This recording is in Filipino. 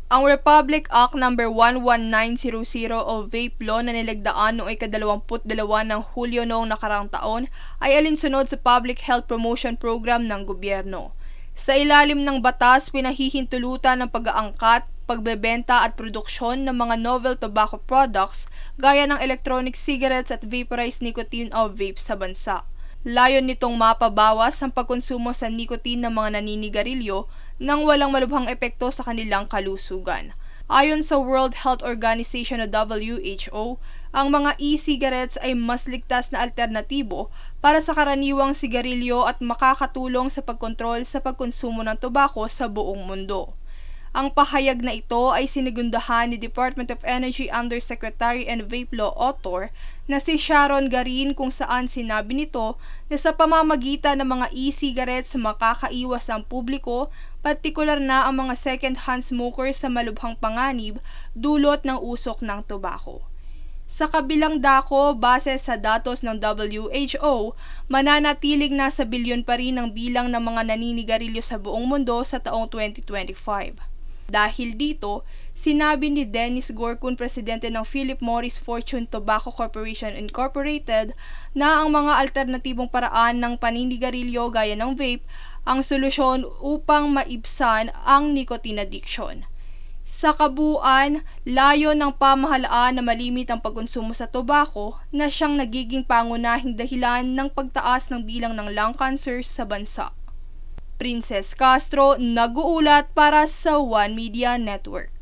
Ang Republic Act No. 11900 o Vape Law na nilagdaan noong ika-22 ng Hulyo noong nakarang taon ay alinsunod sa Public Health Promotion Program ng gobyerno. Sa ilalim ng batas, pinahihintulutan ng pag-aangkat, pagbebenta at produksyon ng mga novel tobacco products gaya ng electronic cigarettes at vaporized nicotine o vape sa bansa. Layon nitong mapabawas ang pagkonsumo sa nicotine ng mga naninigarilyo nang walang malubhang epekto sa kanilang kalusugan. Ayon sa World Health Organization o WHO, ang mga e-cigarettes ay mas ligtas na alternatibo para sa karaniwang sigarilyo at makakatulong sa pagkontrol sa pagkonsumo ng tobacco sa buong mundo. Ang pahayag na ito ay sinigundahan ni Department of Energy Undersecretary and Vape Law Author na si Sharon Garin, kung saan sinabi nito na sa pamamagitan ng mga e-cigarettes makakaiwas ang publiko, partikular na ang mga second-hand smokers sa malubhang panganib dulot ng usok ng tobacco. Sa kabilang dako, base sa datos ng WHO, mananatiling nasa bilyon pa rin ang bilang ng mga naninigarilyo sa buong mundo sa taong 2025. Dahil dito, sinabi ni Dennis Gorkun, presidente ng Philip Morris Fortune Tobacco Corporation Incorporated, na ang mga alternatibong paraan ng paninigarilyo gaya ng vape ang solusyon upang maibsan ang nicotine addiction. Sa kabuuan, layo ng pamahalaan na malimit ang pagkonsumo sa tobacco na siyang nagiging pangunahing dahilan ng pagtaas ng bilang ng lung cancer sa bansa. Princess Castro, nag-uulat para sa One Media Network.